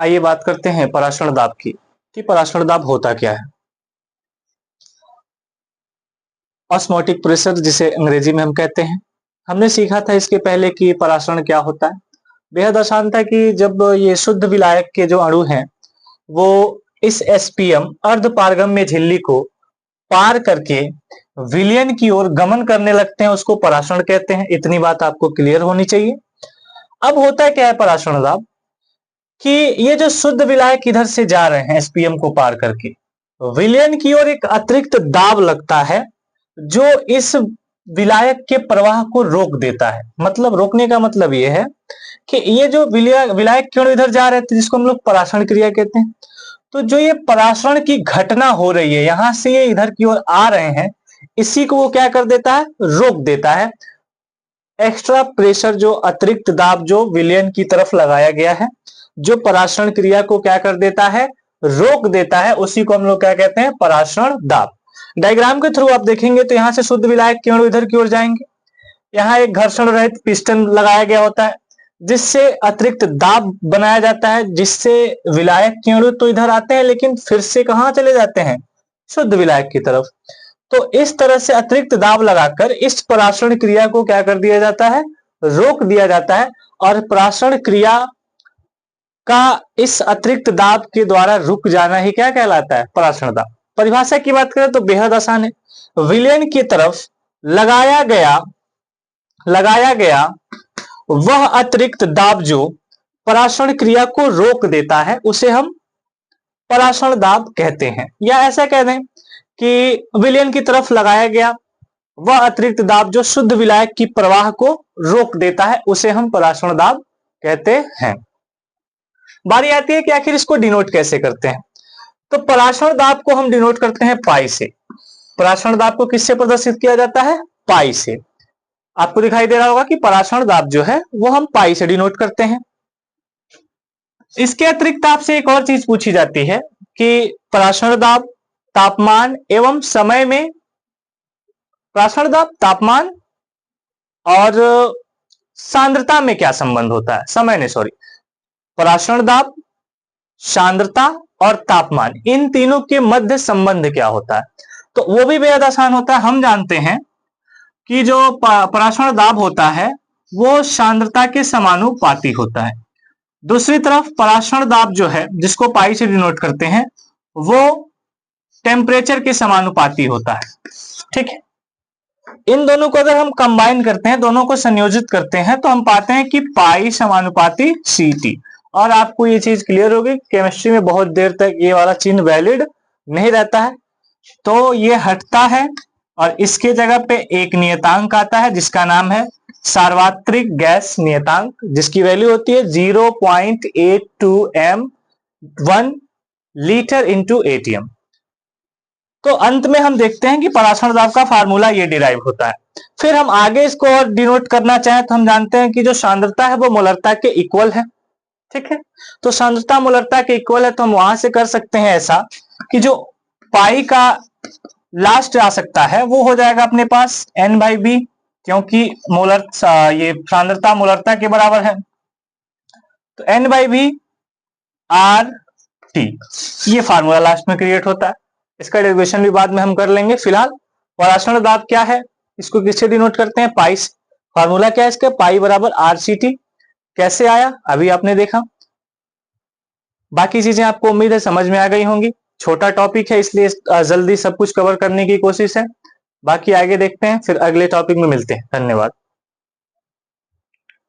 आइए बात करते हैं पराशरण दाब की कि पराशरण दाब होता क्या है। ऑस्मोटिक प्रेशर जिसे अंग्रेजी में हम कहते हैं, हमने सीखा था इसके पहले कि पराशरण क्या होता है। बेहद आसान था कि जब ये शुद्ध विलायक के जो अणु हैं वो इस एसपीएम अर्ध पारगम्य झिल्ली को पार करके विलयन की ओर गमन करने लगते हैं, उसको पराशरण कहते हैं। इतनी बात आपको क्लियर होनी चाहिए। अब होता क्या है पराशरण दाब कि ये जो शुद्ध विलायक इधर से जा रहे हैं एसपीएम को पार करके, विलयन की ओर एक अतिरिक्त दाब लगता है जो इस विलायक के प्रवाह को रोक देता है। मतलब रोकने का मतलब ये है कि ये जो विलायक के अणु इधर जा रहे थे जिसको हम लोग पराशरण क्रिया कहते हैं, तो जो ये पराशरण की घटना हो रही है, यहां से ये इधर की ओर आ रहे हैं, इसी को वो क्या कर देता है, रोक देता है। एक्स्ट्रा प्रेशर जो अतिरिक्त दाब जो विलयन की तरफ लगाया गया है, जो पराशरण क्रिया को क्या कर देता है, रोक देता है, उसी को हम लोग क्या कहते हैं, पराशरण दाब। डायग्राम के थ्रू आप देखेंगे तो यहां से शुद्ध विलायक के अणु इधर की ओर जाएंगे, यहां एक घर्षण रहित पिस्टन लगाया गया होता है जिससे अतिरिक्त दाब बनाया जाता है, जिससे विलायक के अणु तो इधर आते हैं लेकिन फिर से कहां चले जाते हैं, शुद्ध विलायक की तरफ। तो इस तरह से अतिरिक्त दाब लगाकर इस पराशरण क्रिया को क्या कर दिया जाता है, रोक दिया जाता है। और पराशरण क्रिया का इस अतिरिक्त दाब के द्वारा रुक जाना ही क्या कहलाता है, पराशरण दाब। परिभाषा की बात करें तो बेहद आसान है। विलयन की तरफ लगाया गया वह अतिरिक्त दाब जो पराशरण क्रिया को रोक देता है उसे हम पराशरण दाब कहते हैं। या ऐसा कह दें कि विलयन की तरफ लगाया गया वह अतिरिक्त दाब जो शुद्ध विलायक की प्रवाह को रोक देता है उसे हम पराशरण दाब कहते हैं। बारी आती है कि आखिर इसको डिनोट कैसे करते हैं। तो पराशरण दाब को हम डिनोट करते हैं पाई से। पराशरण दाब को किससे प्रदर्शित किया जाता है, पाई से। आपको दिखाई दे रहा होगा कि पराशरण दाब जो है वो हम पाई से डिनोट करते हैं। इसके अतिरिक्त आपसे एक और चीज पूछी जाती है कि पराशरण दाब तापमान एवं समय में, पराशरण दाब तापमान और सांद्रता में क्या संबंध होता है, समय ने सॉरी, पराशरण दाब, सांद्रता और तापमान, इन तीनों के मध्य संबंध क्या होता है। तो वो भी बेहद आसान होता है। हम जानते हैं कि जो पराशरण दाब होता है वो सांद्रता के समानुपाती होता है। दूसरी तरफ पराशरण दाब जो है जिसको पाई से डिनोट करते हैं वो टेम्परेचर के समानुपाती होता है। ठीक है, इन दोनों को अगर हम कंबाइन करते हैं, दोनों को संयोजित करते हैं तो हम पाते हैं कि पाई समानुपाती ct। और आपको ये चीज क्लियर होगी, केमिस्ट्री में बहुत देर तक ये वाला चिन्ह वैलिड नहीं रहता है, तो ये हटता है और इसके जगह पे एक नियतांक आता है जिसका नाम है सार्वत्रिक गैस नियतांक, जिसकी वैल्यू होती है 0.82 m1 लीटर इंटू एटीएम। तो अंत में हम देखते हैं कि पराशरण दाब का फार्मूला ये डिराइव होता है। फिर हम आगे इसको और डिनोट करना चाहें तो हम जानते हैं कि जो सांद्रता है वो मोलरता के इक्वल है। ठीक है, तो सांद्रता मोलरता के इक्वल है तो हम वहां से कर सकते हैं ऐसा कि जो पाई का लास्ट आ सकता है वो हो जाएगा अपने पास n/b, क्योंकि मोलर ये सांद्रता मोलरता के बराबर है, तो n/b RT, ये फार्मूला लास्ट में क्रिएट होता है। इसका डेरिवेशन भी बाद में हम कर लेंगे। फिलहाल पराशरण दाब क्या है, इसको किससे डिनोट करते हैं, पाई से। फार्मूला क्या है इसका, पाई बराबर RCT। कैसे आया अभी आपने देखा। बाकी चीजें आपको उम्मीद है समझ में आ गई होंगी। छोटा टॉपिक है इसलिए जल्दी सब कुछ कवर करने की कोशिश है। बाकी आगे देखते हैं, फिर अगले टॉपिक में मिलते हैं। धन्यवाद।